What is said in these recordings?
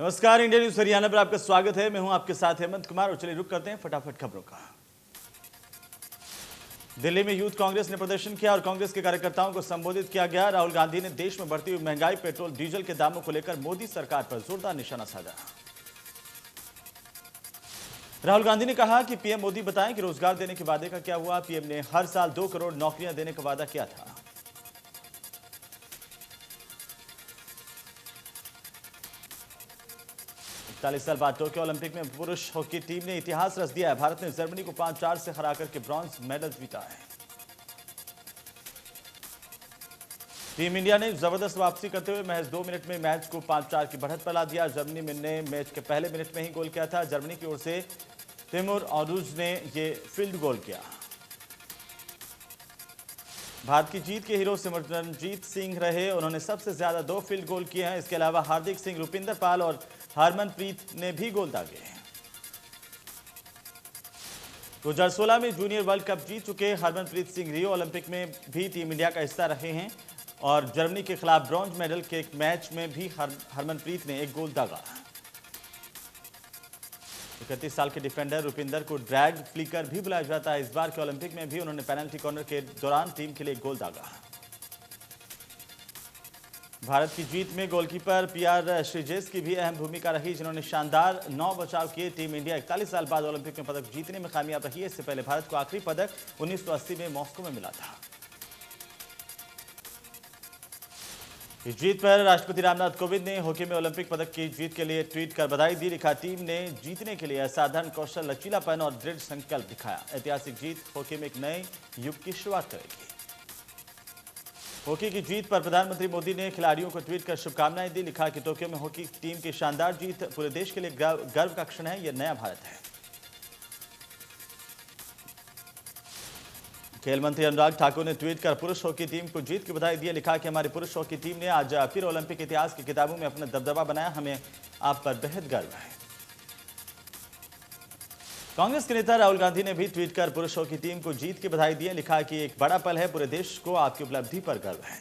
नमस्कार, India news Haryana पर आपका स्वागत है। मैं हूं आपके साथ हेमंत कुमार और चलिए रुक करते हैं फटाफट खबरों का। दिल्ली में यूथ कांग्रेस ने प्रदर्शन किया और कांग्रेस के कार्यकर्ताओं को संबोधित किया गया। राहुल गांधी ने देश में बढ़ती हुई महंगाई, पेट्रोल डीजल के दामों को लेकर मोदी सरकार पर जोरदार निशाना साधा। राहुल गांधी ने कहा कि पीएम मोदी बताएं कि रोजगार देने के वादे का क्या हुआ। पीएम ने हर साल 2 करोड़ नौकरियां देने का वादा किया था। 41 साल बाद टोक्यो ओलंपिक में पुरुष हॉकी टीम ने इतिहास रच दिया है। भारत ने जर्मनी को 5-4 से हरा करके ब्रॉन्ज मेडल जीता है। टीम इंडिया ने जबरदस्त वापसी करते हुए महज 2 मिनट में मैच को 5-4 की बढ़त पर ला दिया। जर्मनी ने मैच के पहले मिनट में ही गोल किया था। जर्मनी की ओर से तिमोर ऑरूज ने ये फील्ड गोल किया। भारत की जीत के हीरो सिमरनजीत सिंह रहे। उन्होंने सबसे ज्यादा 2 फील्ड गोल किए हैं। इसके अलावा हार्दिक सिंह, रुपिंदर पाल और हरमनप्रीत ने भी गोल दागे। 2016 में जूनियर वर्ल्ड कप जीत चुके हरमनप्रीत सिंह रियो ओलंपिक में भी टीम इंडिया का हिस्सा रहे हैं और जर्मनी के खिलाफ ब्रॉन्ज मेडल के एक मैच में भी हरमनप्रीत ने एक गोल दागा। 31 साल के डिफेंडर रुपिंदर को ड्रैग फ्लिकर भी बुलाया जाता है। इस बार के ओलंपिक में भी उन्होंने पेनल्टी कॉर्नर के दौरान टीम के लिए गोल दागा। भारत की जीत में गोलकीपर पीआर श्रीजेश की भी अहम भूमिका रही, जिन्होंने शानदार 9 बचाव किए। टीम इंडिया 41 साल बाद ओलंपिक में पदक जीतने में कामयाब रही है। इससे पहले भारत को आखिरी पदक 1980 में मॉस्को में मिला था। इस जीत पर राष्ट्रपति रामनाथ कोविंद ने हॉकी में ओलंपिक पदक की जीत के लिए ट्वीट कर बधाई दी। लिखा, टीम ने जीतने के लिए असाधारण कौशल, लचीलापन और दृढ़ संकल्प दिखाया। ऐतिहासिक जीत हॉकी में एक नए युग की शुरुआत करेगी। हॉकी की जीत पर प्रधानमंत्री मोदी ने खिलाड़ियों को ट्वीट कर शुभकामनाएं दी। लिखा कि टोक्यो में हॉकी टीम की शानदार जीत पूरे देश के लिए गर्व का क्षण है। यह नया भारत है। खेल मंत्री अनुराग ठाकुर ने ट्वीट कर पुरुष हॉकी टीम को जीत की बधाई दी। लिखा कि हमारी पुरुष हॉकी टीम ने आज फिर ओलंपिक इतिहास की किताबों में अपना दबदबा बनाया। हमें आप पर बेहद गर्व है। कांग्रेस के नेता राहुल गांधी ने भी ट्वीट कर पुरुष हॉकी टीम को जीत की बधाई दी। लिखा कि एक बड़ा पल है, पूरे देश को आपकी उपलब्धि पर गर्व है।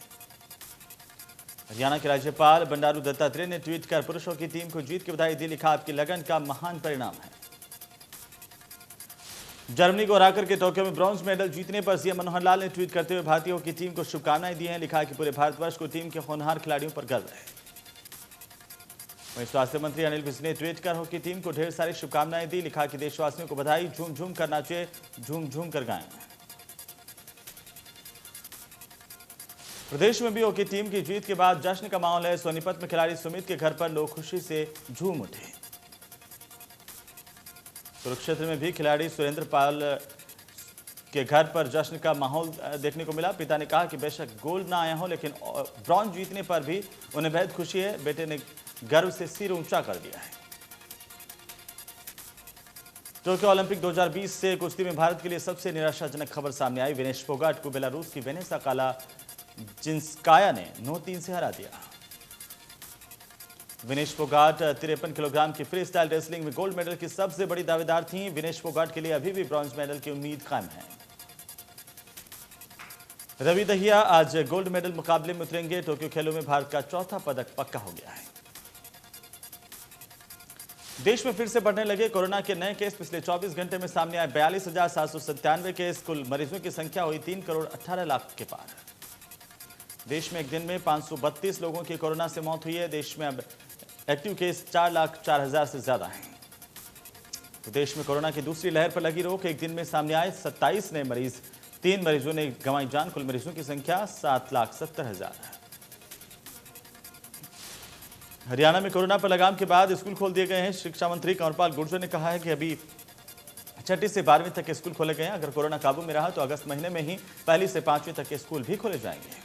हरियाणा के राज्यपाल बंडारू दत्तात्रेय ने ट्वीट कर पुरुष हॉकी टीम को जीत की बधाई दी। लिखा, आपकी लगन का महान परिणाम है। जर्मनी को हराकर के टोक्यो में ब्रॉन्ज मेडल जीतने पर सीएम मनोहर लाल ने ट्वीट करते हुए भारतीय हॉकी टीम को शुभकामनाएं दी हैं। लिखा कि पूरे भारतवर्ष को टीम के होनहार खिलाड़ियों पर गर्व है। वहीं स्वास्थ्य मंत्री अनिल विज ने ट्वीट कर हॉकी टीम को ढेर सारी शुभकामनाएं दी। लिखा कि देशवासियों को बधाई, झूम झूम कर नाचे, झूम झूम कर गाएं। प्रदेश में भी हॉकी टीम की जीत के बाद जश्न का माहौल है। सोनीपत में खिलाड़ी सुमित के घर पर लोग खुशी से झूम उठे। कुरुक्षेत्र में भी खिलाड़ी सुरेंद्र पाल के घर पर जश्न का माहौल देखने को मिला। पिता ने कहा कि बेशक गोल्ड ना आया हो, लेकिन ब्रॉन्ज जीतने पर भी उन्हें बेहद खुशी है। बेटे ने गर्व से सिर ऊंचा कर दिया है। टोक्यो ओलंपिक 2020 से कुश्ती में भारत के लिए सबसे निराशाजनक खबर सामने आई। विनेश फोगाट को बेलारूस की वेनेसा कालाजिंस्काया ने 9-3 से हरा दिया। विनेश फोगाट 53 किलोग्राम की फ्री स्टाइल रेसलिंग में गोल्ड मेडल की सबसे बड़ी दावेदार थीं। विनेश फोगाट के लिए अभी भी ब्रॉन्ज मेडल की उम्मीद कायम है। रवि दहिया आज गोल्ड मेडल मुकाबले में उतरेंगे। टोक्यो खेलों में भारत का चौथा पदक पक्का हो गया है। देश में फिर से बढ़ने लगे कोरोना के नए केस। पिछले 24 घंटे में सामने आए 42,797 केस। कुल मरीजों की संख्या हुई 3 करोड़ 18 लाख के पार। देश में एक दिन में 532 लोगों की कोरोना से मौत हुई है। देश में अब एक्टिव केस 4,04,000 से ज्यादा हैं। प्रदेश में कोरोना की दूसरी लहर पर लगी रोक। एक दिन में सामने आए 27 नए मरीज। 3 मरीजों ने गंवाई जान। कुल मरीजों की संख्या 7,70,000 है। हरियाणा में कोरोना पर लगाम के बाद स्कूल खोल दिए गए हैं। शिक्षा मंत्री कंवरपाल गुर्जर ने कहा है कि अभी 6ठी से 12वीं तक के स्कूल खोले गए हैं। अगर कोरोना काबू में रहा तो अगस्त महीने में ही 1ली से 5वीं तक के स्कूल भी खोले जाएंगे।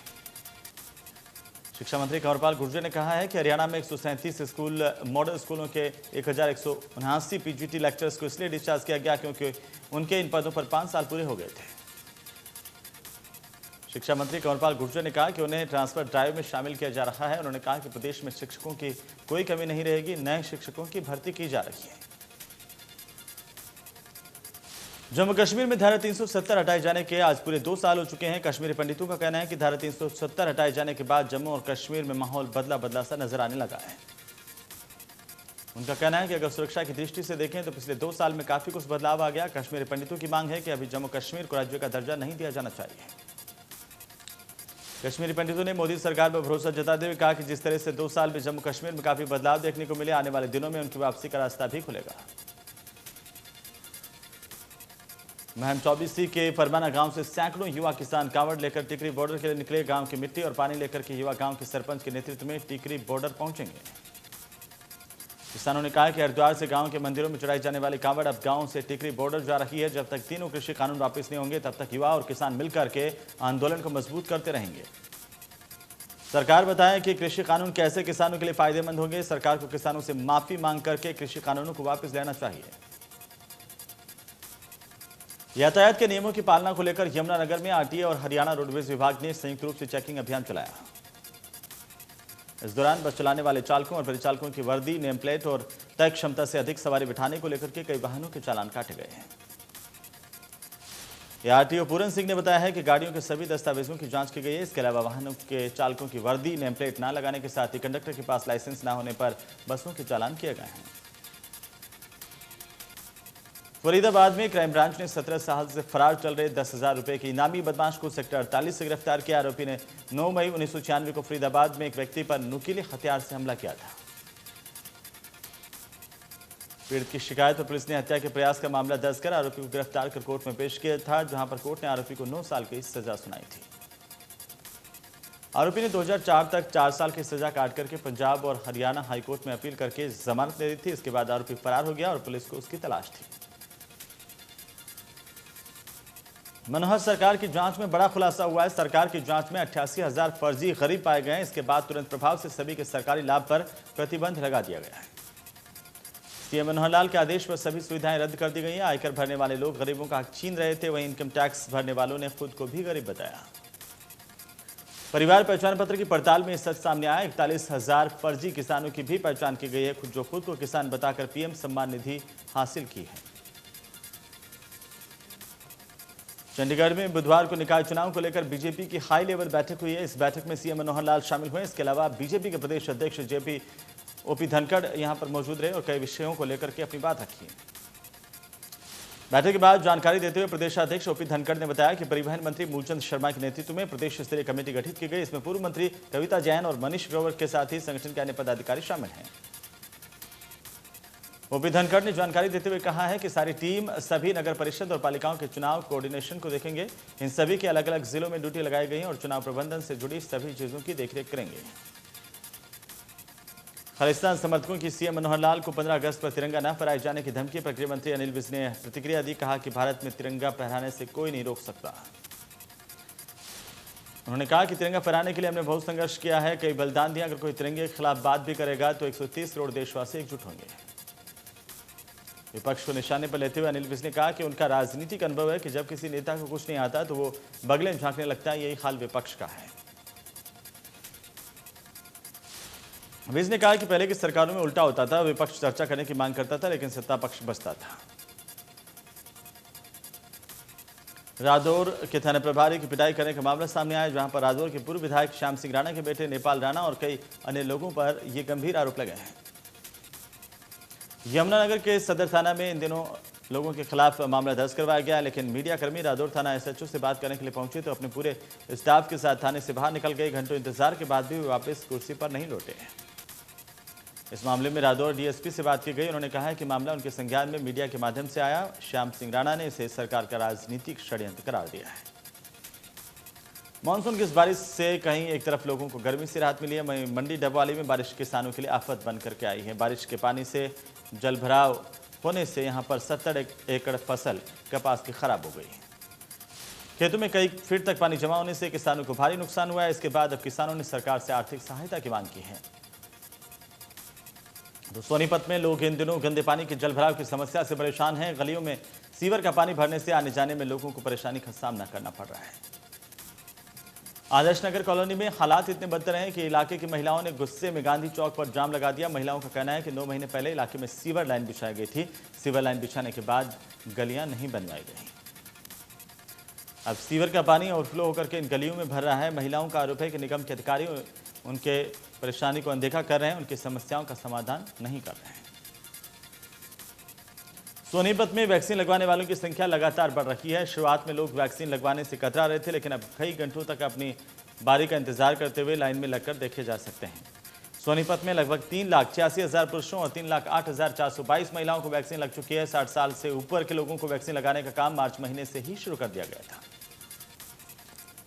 शिक्षा मंत्री कंवरपाल गुर्जर ने कहा है कि हरियाणा में 137 स्कूल मॉडल स्कूलों के 1,179 पीजीटी लेक्चरर्स को इसलिए डिस्चार्ज किया गया क्योंकि उनके इन पदों पर 5 साल पूरे हो गए थे। शिक्षा मंत्री कंवरपाल गुर्जर ने कहा कि उन्हें ट्रांसफर ड्राइव में शामिल किया जा रहा है। उन्होंने कहा कि प्रदेश में शिक्षकों की कोई कमी नहीं रहेगी। नए शिक्षकों की भर्ती की जा रही है। जम्मू कश्मीर में धारा 370 हटाए जाने के आज पूरे 2 साल हो चुके हैं। कश्मीरी पंडितों का कहना है कि धारा 370 हटाए जाने के बाद जम्मू और कश्मीर में माहौल बदला बदला सा नजर आने लगा है। उनका कहना है कि अगर सुरक्षा की दृष्टि से देखें तो पिछले 2 साल में काफी कुछ बदलाव आ गया। कश्मीरी पंडितों की मांग है कि अभी जम्मू कश्मीर को राज्य का दर्जा नहीं दिया जाना चाहिए। कश्मीरी पंडितों ने मोदी सरकार पर भरोसा जताते हुए कहा कि जिस तरह से 2 साल में जम्मू कश्मीर में काफी बदलाव देखने को मिले, आने वाले दिनों में उनकी वापसी का रास्ता भी खुलेगा। महम 24C के फरमाना गांव से सैकड़ों युवा किसान कांवड़ लेकर टिकरी बॉर्डर के लिए निकले। गांव की मिट्टी और पानी लेकर के युवा गांव के सरपंच के नेतृत्व में टिकरी बॉर्डर पहुंचेंगे। किसानों ने कहा कि हरिद्वार से गांव के मंदिरों में चढ़ाई जाने वाली कांवड़ अब गांव से टिकरी बॉर्डर जा रही है। जब तक तीनों कृषि कानून वापस नहीं होंगे तब तक युवा और किसान मिलकर के आंदोलन को मजबूत करते रहेंगे। सरकार बताएं कि कृषि कानून कैसे किसानों के लिए फायदेमंद होंगे। सरकार को किसानों से माफी मांग करके कृषि कानूनों को वापस लेना चाहिए। यातायात के नियमों की पालना को लेकर यमुनानगर में आरटीए और हरियाणा रोडवेज विभाग ने संयुक्त रूप से चेकिंग अभियान चलाया। इस दौरान बस चलाने वाले चालकों और परिचालकों की वर्दी, नेम प्लेट और तय क्षमता से अधिक सवारी बिठाने को लेकर के कई वाहनों के चालान काटे गए हैं। आरटीओ पूरन सिंह ने बताया है कि गाड़ियों के सभी दस्तावेजों की जांच की गई है। इसके अलावा वाहनों के चालकों की वर्दी, नेम प्लेट न लगाने के साथ ही कंडक्टर के पास लाइसेंस न होने पर बसों के चालान किए गए हैं। फरीदाबाद में क्राइम ब्रांच ने 17 साल से फरार चल रहे 10,000 रुपए के इनामी बदमाश को सेक्टर 48 से गिरफ्तार किया। आरोपी ने 9 मई 1996 को फरीदाबाद में एक व्यक्ति पर नुकीले हथियार से हमला किया था। पीड़ित की शिकायत पर पुलिस ने हत्या के प्रयास का मामला दर्ज कर आरोपी को गिरफ्तार कर कोर्ट में पेश किया था, जहां पर कोर्ट ने आरोपी को 9 साल की सजा सुनाई थी। आरोपी ने 2004 तक 4 साल की सजा काट करके पंजाब और हरियाणा हाईकोर्ट में अपील करके जमानत दे दी थी। इसके बाद आरोपी फरार हो गया और पुलिस को उसकी तलाश थी। मनोहर सरकार की जांच में बड़ा खुलासा हुआ है। सरकार की जांच में 88,000 फर्जी गरीब पाए गए हैं। इसके बाद तुरंत प्रभाव से सभी के सरकारी लाभ पर प्रतिबंध लगा दिया गया है। सीएम मनोहर लाल के आदेश पर सभी सुविधाएं रद्द कर दी गई हैं। आयकर भरने वाले लोग गरीबों का हक छीन रहे थे, वहीं इनकम टैक्स भरने वालों ने खुद को भी गरीब बताया। परिवार पहचान पत्र की पड़ताल में सच सामने आया। 41,000 फर्जी किसानों की भी पहचान की गई है, जो खुद को किसान बताकर पीएम सम्मान निधि हासिल की है। चंडीगढ़ में बुधवार को निकाय चुनाव को लेकर बीजेपी की हाई लेवल बैठक हुई है। इस बैठक में सीएम मनोहर लाल शामिल हुए। इसके अलावा बीजेपी के प्रदेश अध्यक्ष ओपी धनखड़ यहां पर मौजूद रहे और कई विषयों को लेकर के अपनी बात रखी। बैठक के बाद जानकारी देते हुए प्रदेशाध्यक्ष ओपी धनखड़ ने बताया कि परिवहन मंत्री मूलचंद शर्मा के नेतृत्व में प्रदेश स्तरीय कमेटी गठित की गई। इसमें पूर्व मंत्री कविता जैन और मनीष ग्रोवर के साथ ही संगठन के अन्य पदाधिकारी शामिल हैं। ओपी धनखड़ ने जानकारी देते हुए कहा है कि सारी टीम सभी नगर परिषद और पालिकाओं के चुनाव कोऑर्डिनेशन को देखेंगे। इन सभी के अलग अलग जिलों में ड्यूटी लगाई गई है और चुनाव प्रबंधन से जुड़ी सभी चीजों की देखरेख करेंगे। खालिस्तान समर्थकों की सीएम मनोहर लाल को 15 अगस्त पर तिरंगा न फहराए जाने की धमकी पर गृह मंत्री अनिल विज ने प्रतिक्रिया दी। कहा कि भारत में तिरंगा फहराने से कोई नहीं रोक सकता। उन्होंने कहा कि तिरंगा फहराने के लिए हमने बहुत संघर्ष किया है, कई बलिदान दिया। अगर कोई तिरंगे के खिलाफ बात भी करेगा तो 130 करोड़ देशवासी एकजुट होंगे। विपक्ष को निशाने पर लेते हुए अनिल विज ने कहा कि उनका राजनीतिक अनुभव है कि जब किसी नेता को कुछ नहीं आता तो वो बगले में झांकने लगता है। यही हाल विपक्ष का है। विज ने कहा कि पहले की सरकारों में उल्टा होता था, विपक्ष चर्चा करने की मांग करता था लेकिन सत्ता पक्ष बचता था। रादौर के थाना प्रभारी की पिटाई करने का मामला सामने आया, जहां पर रादौर के पूर्व विधायक श्याम सिंह राणा के बेटे नेपाल राणा और कई अन्य लोगों पर ये गंभीर आरोप लगे हैं। यमुनानगर के सदर थाना में इन दिनों लोगों के खिलाफ मामला दर्ज करवाया गया, लेकिन मीडियाकर्मी रादौर थाना एसएचओ से बात करने के लिए पहुंचे तो अपने पूरे स्टाफ के साथ थाने से बाहर निकल गए। घंटों इंतजार के बाद भी वे वापस कुर्सी पर नहीं लौटे। इस मामले में रादौर डीएसपी से बात की गई। उन्होंने कहा है कि मामला उनके संज्ञान में मीडिया के माध्यम से आया। श्याम सिंह राणा ने इसे सरकार का राजनीतिक षड्यंत्र करार दिया है। मानसून की इस बारिश से कहीं एक तरफ लोगों को गर्मी से राहत मिली है, वहीं मंडी डबवाली में बारिश किसानों के लिए आफत बन करके आई है। बारिश के पानी से जलभराव होने से यहां पर 70 एकड़ फसल कपास की खराब हो गई। खेतों में कई फीट तक पानी जमा होने से किसानों को भारी नुकसान हुआ है। इसके बाद अब किसानों ने सरकार से आर्थिक सहायता की मांग की है। तो सोनीपत में लोग इन दिनों गंदे पानी के जलभराव की समस्या से परेशान हैं। गलियों में सीवर का पानी भरने से आने जाने में लोगों को परेशानी का सामना करना पड़ रहा है। आदर्श नगर कॉलोनी में हालात इतने बदतर हैं कि इलाके की महिलाओं ने गुस्से में गांधी चौक पर जाम लगा दिया। महिलाओं का कहना है कि 9 महीने पहले इलाके में सीवर लाइन बिछाई गई थी। सीवर लाइन बिछाने के बाद गलियां नहीं बनवाई गई। अब सीवर का पानी ओवरफ्लो होकर के इन गलियों में भर रहा है। महिलाओं का आरोप है कि निगम के अधिकारी उनके परेशानी को अनदेखा कर रहे हैं, उनकी समस्याओं का समाधान नहीं कर रहे हैं। सोनीपत में वैक्सीन लगवाने वालों की संख्या लगातार बढ़ रही है। शुरुआत में लोग वैक्सीन लगवाने से कतरा रहे थे, लेकिन अब कई घंटों तक अपनी बारी का इंतजार करते हुए लाइन में लगकर देखे जा सकते हैं। सोनीपत में लगभग 3,86,000 पुरुषों और 3,08,422 महिलाओं को वैक्सीन लग चुकी है। 60 साल से ऊपर के लोगों को वैक्सीन लगाने का काम मार्च महीने से ही शुरू कर दिया गया था।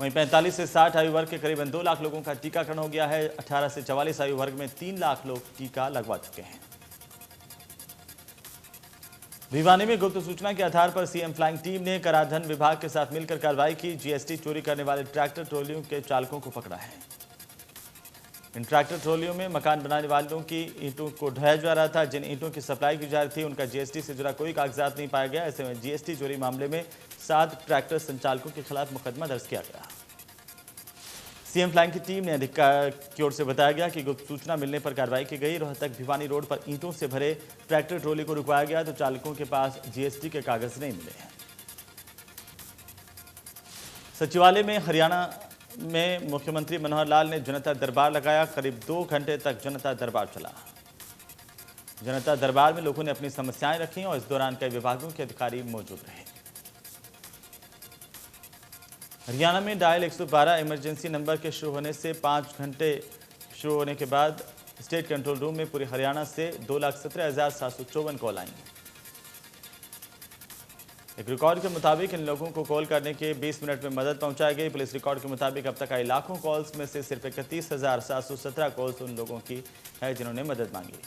वहीं 45 से 60 आयु वर्ग के करीबन 2 लाख लोगों का टीकाकरण हो गया है। 18 से 44 आयु वर्ग में 3 लाख लोग टीका लगवा चुके हैं। भिवानी में गुप्त सूचना के आधार पर सीएम फ्लाइंग टीम ने कराधान विभाग के साथ मिलकर कार्रवाई की। जीएसटी चोरी करने वाले ट्रैक्टर ट्रॉलियों के चालकों को पकड़ा है। इन ट्रैक्टर ट्रॉलियों में मकान बनाने वालों की ईंटों को ढोया जा रहा था। जिन ईंटों की सप्लाई की जा रही थी उनका जीएसटी से जुड़ा कोई कागजात नहीं पाया गया। ऐसे में जीएसटी चोरी मामले में 7 ट्रैक्टर संचालकों के खिलाफ मुकदमा दर्ज किया गया। सीएम फ्लाइंग की टीम ने अधिकारी की ओर से बताया गया कि गुप्त सूचना मिलने पर कार्रवाई की गई। रोहतक भिवानी रोड पर ईंटों से भरे ट्रैक्टर ट्रॉली को रुकवाया गया तो चालकों के पास जीएसटी के कागज नहीं मिले हैं। सचिवालय में हरियाणा में मुख्यमंत्री मनोहर लाल ने जनता दरबार लगाया। करीब 2 घंटे तक जनता दरबार चला। जनता दरबार में लोगों ने अपनी समस्याएं रखी और इस दौरान कई विभागों के अधिकारी मौजूद रहे। हरियाणा में डायल 112 इमरजेंसी नंबर के शुरू होने से 5 घंटे शुरू होने के बाद स्टेट कंट्रोल रूम में पूरे हरियाणा से 2,17,754 कॉल आई। एक रिकॉर्ड के मुताबिक इन लोगों को कॉल करने के 20 मिनट में मदद पहुंचाई गई। पुलिस रिकॉर्ड के मुताबिक अब तक आई लाखों कॉल्स में से सिर्फ 31,717 कॉल्स उन लोगों की है जिन्होंने मदद मांगी।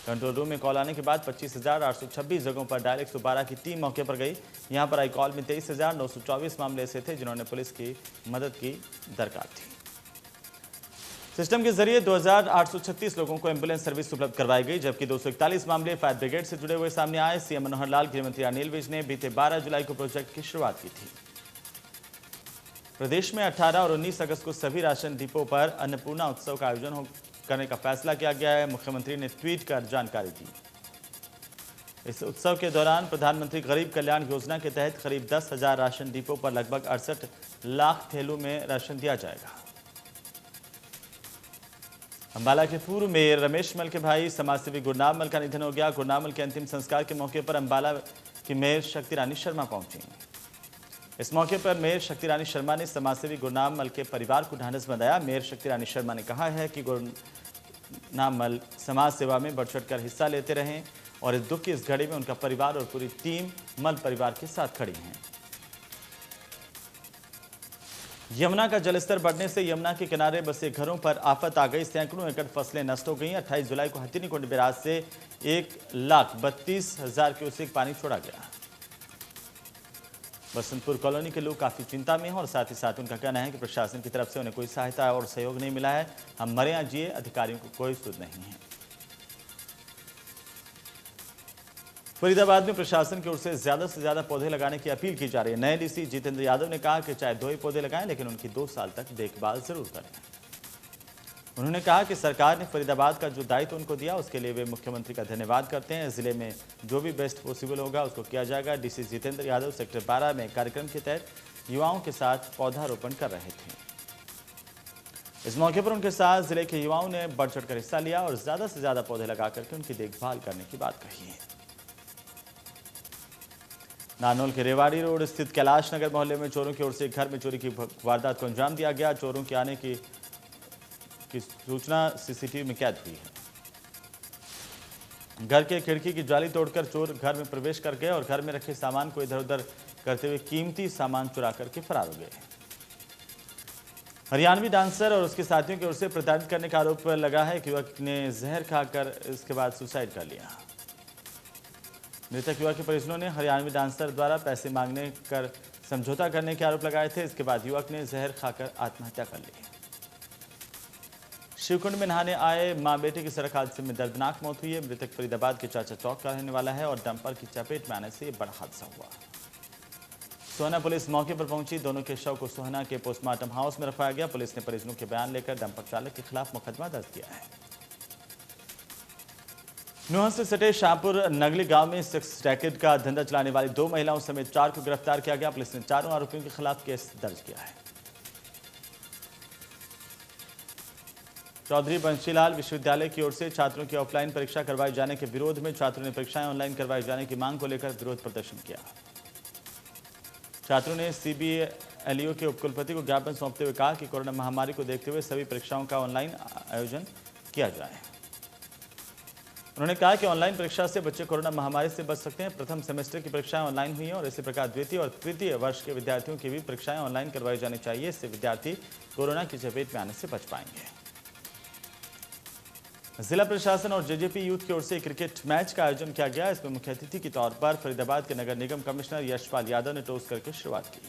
कंट्रोल रूम में कॉल आने के बाद 25,826 जगहों पर डायल 112 की टीम मौके पर गई। यहां पर आई कॉल में 23,924 मामले ऐसे थे जिन्होंने पुलिस की मदद की दरकार थी। सिस्टम के जरिए 2,836 लोगों को एम्बुलेंस सर्विस उपलब्ध करवाई गई, जबकि 241 मामले फायर ब्रिगेड से जुड़े हुए सामने आए। सीएम मनोहर लाल, गृहमंत्री अनिल विज ने बीते 12 जुलाई को प्रोजेक्ट की शुरुआत की थी। प्रदेश में 18 और 19 अगस्त को सभी राशन डिपो पर अन्नपूर्णा उत्सव का आयोजन करने का फैसला किया गया है। मुख्यमंत्री ने ट्वीट कर जानकारी दी। इस उत्सव के दौरान प्रधानमंत्री गरीब कल्याण योजना के तहत करीब 10,000 राशन डिपो पर लगभग 68 लाख थैलों में राशन दिया जाएगा। अंबाला के पूर्व मेयर रमेश मल के भाई समाजसेवी गुरनाम मल का निधन हो गया। गुरनाम मल के अंतिम संस्कार के मौके पर अंबाला की मेयर शक्ति रानी शर्मा पहुंची। इस मौके पर मेयर शक्ति रानी शर्मा ने समाजसेवी गुरनाम मल के परिवार को ढांढस बंधाया। मेयर शक्ति रानी शर्मा ने कहा है कि गुरनाम मल समाज सेवा में बढ़ चढ़कर हिस्सा लेते रहें और इस दुख की इस घड़ी में उनका परिवार और पूरी टीम मल परिवार के साथ खड़ी है। यमुना का जलस्तर बढ़ने से यमुना के किनारे बसे घरों पर आफत आ गई। सैकड़ों एकड़ फसलें नष्ट हो गई। 28 जुलाई को हथिनीकुंड बैराज से 1,32,000 क्यूसेक पानी छोड़ा गया। बसंतपुर कॉलोनी के लोग काफी चिंता में हैं और साथ ही साथ उनका कहना है कि प्रशासन की तरफ से उन्हें कोई सहायता और सहयोग नहीं मिला है। हम मरे या जिए, अधिकारियों को कोई सुध नहीं है। फरीदाबाद में प्रशासन की ओर से ज्यादा पौधे लगाने की अपील की जा रही है। नए डीसी जितेंद्र यादव ने कहा कि चाहे 2 ही पौधे लगाएं, लेकिन उनकी 2 साल तक देखभाल जरूर करें। उन्होंने कहा कि सरकार ने फरीदाबाद का जो दायित्व उनको दिया उसके लिए वे मुख्यमंत्री का धन्यवाद करते हैं। जिले में जो भी बेस्ट पॉसिबल होगा उसको किया जाएगा। डीसी जितेंद्र यादव सेक्टर 12 में कार्यक्रम के तहत युवाओं के साथ पौधारोपण कर रहे थे। इस मौके पर उनके साथ जिले के युवाओं ने बढ़ चढ़कर हिस्सा लिया और ज्यादा से ज्यादा पौधे लगा करके उनकी देखभाल करने की बात कही है। नानोल के रेवाड़ी रोड स्थित कैलाश नगर मोहल्ले में चोरों की ओर से घर में चोरी की वारदात को अंजाम दिया गया। चोरों के आने की सूचना सीसीटीवी में कैद हुई है। घर के खिड़की की जाली तोड़कर चोर घर में प्रवेश कर गए और घर में रखे सामान को इधर उधर करते हुए कीमती सामान चुरा करके फरार हो गए। हरियाणवी डांसर और उसके साथियों की ओर से प्रताड़ित करने का आरोप लगा है कि युवक ने जहर खाकर इसके बाद सुसाइड कर लिया। मृतक युवक के परिजनों ने हरियाणवी डांसर द्वारा पैसे मांगने कर समझौता करने के आरोप लगाए थे। इसके बाद युवक ने जहर खाकर आत्महत्या कर ली। शिवकुंड में नहाने आए मां बेटे की सड़क हादसे में दर्दनाक मौत हुई है। मृतक फरीदाबाद के चाचा चौक का रहने वाला है और डंपर की चपेट में आने से यह बड़ा हादसा हुआ। सोहना पुलिस मौके पर पहुंची। दोनों के शव को सोहना के पोस्टमार्टम हाउस में रखवाया गया। पुलिस ने परिजनों के बयान लेकर डंपर चालक के खिलाफ मुकदमा दर्ज किया है। नुहर से सटे शाहपुर नगली गांव में सेक्स रैकेट का धंधा चलाने वाली 2 महिलाओं समेत 4 को गिरफ्तार किया गया। पुलिस ने 4 आरोपियों के खिलाफ केस दर्ज किया है। चौधरी बंशीलाल विश्वविद्यालय की ओर से छात्रों की ऑफलाइन परीक्षा करवाए जाने के विरोध में छात्रों ने परीक्षाएं ऑनलाइन करवाए जाने की मांग को लेकर विरोध प्रदर्शन किया। छात्रों ने CBLU के उपकुलपति को ज्ञापन सौंपते हुए कहा कि कोरोना महामारी को देखते हुए सभी परीक्षाओं का ऑनलाइन आयोजन किया जाए। उन्होंने कहा कि ऑनलाइन परीक्षा से बच्चे कोरोना महामारी से बच सकते हैं। प्रथम सेमेस्टर की परीक्षाएं ऑनलाइन हुई हैं और इसी प्रकार द्वितीय और तृतीय वर्ष के विद्यार्थियों की भी परीक्षाएं ऑनलाइन करवाई जानी चाहिए। इससे विद्यार्थी कोरोना की चपेट में आने से बच पाएंगे। जिला प्रशासन और JJP यूथ की ओर से क्रिकेट मैच का आयोजन किया गया। इसमें मुख्य अतिथि के तौर पर फरीदाबाद के नगर निगम कमिश्नर यशपाल यादव ने टॉस करके शुरुआत की।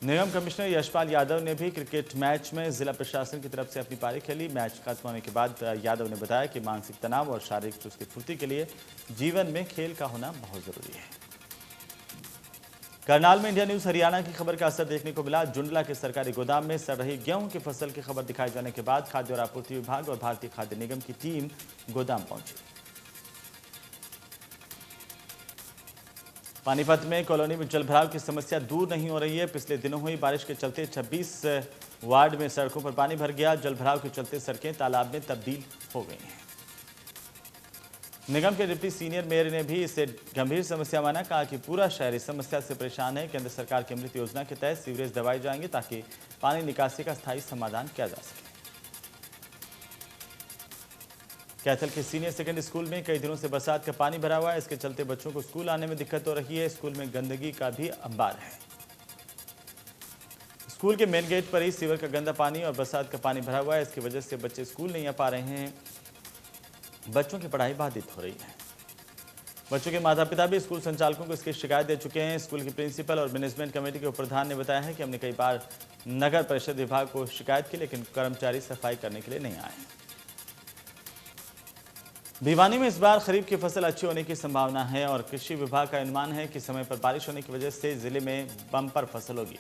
निगम कमिश्नर यशपाल यादव ने भी क्रिकेट मैच में जिला प्रशासन की तरफ से अपनी पारी खेली। मैच खत्म होने के बाद यादव ने बताया कि मानसिक तनाव और शारीरिक चुस्ती फुर्ती के लिए जीवन में खेल का होना बहुत जरूरी है। करनाल में इंडिया न्यूज हरियाणा की खबर का असर देखने को मिला। जुंडला के सरकारी गोदाम में सड़ रही गेहूं की फसल की खबर दिखाए जाने के बाद खाद्य और आपूर्ति विभाग और भारतीय खाद्य निगम की टीम गोदाम पहुंची। पानीपत में कॉलोनी में जलभराव की समस्या दूर नहीं हो रही है। पिछले दिनों हुई बारिश के चलते 26 वार्ड में सड़कों पर पानी भर गया। जलभराव के चलते सड़कें तालाब में तब्दील हो गई हैं। निगम के डिप्टी सीनियर मेयर ने भी इसे गंभीर समस्या माना। कहा कि पूरा शहर इस समस्या से परेशान है। केंद्र सरकार की अमृत योजना के तहत सीवरेज दबाए जाएंगे ताकि पानी निकासी का स्थायी समाधान किया जा सके। कैथल के सीनियर सेकेंडरी स्कूल में कई दिनों से बरसात का पानी भरा हुआ है। इसके चलते बच्चों को स्कूल आने में दिक्कत हो रही है। स्कूल में गंदगी का भी अंबार है। स्कूल के मेन गेट पर ही सीवर का गंदा पानी और बरसात का पानी भरा हुआ है। इसकी वजह से बच्चे स्कूल नहीं आ पा रहे हैं। बच्चों की पढ़ाई बाधित हो रही है। बच्चों के माता पिता भी स्कूल संचालकों को इसकी शिकायत दे चुके हैं। स्कूल की प्रिंसिपल और मैनेजमेंट कमेटी के प्रधान ने बताया है कि हमने कई बार नगर परिषद विभाग को शिकायत की, लेकिन कर्मचारी सफाई करने के लिए नहीं आए। भिवानी में इस बार खरीफ की फसल अच्छी होने की संभावना है और कृषि विभाग का अनुमान है कि समय पर बारिश होने की वजह से जिले में बम्पर फसल होगी।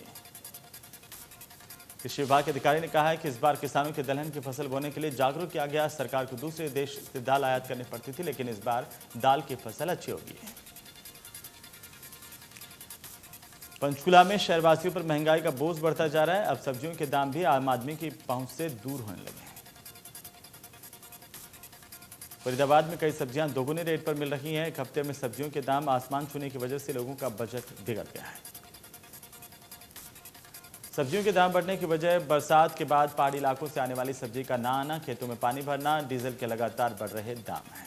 कृषि विभाग के अधिकारी ने कहा है कि इस बार किसानों के दलहन की फसल बोने के लिए जागरूक किया गया। सरकार को दूसरे देश से दाल आयात करनी पड़ती थी, लेकिन इस बार दाल की फसल अच्छी होगी। पंचकुला में शहरवासियों पर महंगाई का बोझ बढ़ता जा रहा है। अब सब्जियों के दाम भी आम आदमी की पहुंच से दूर होने लगे हैं। फरीदाबाद में कई सब्जियां दोगुने रेट पर मिल रही हैं। एक हफ्ते में सब्जियों के दाम आसमान छूने की वजह से लोगों का बजट बिगड़ गया है। सब्जियों के दाम बढ़ने की वजह बरसात के बाद पहाड़ी इलाकों से आने वाली सब्जी का ना आना, खेतों में पानी भरना, डीजल के लगातार बढ़ रहे दाम हैं।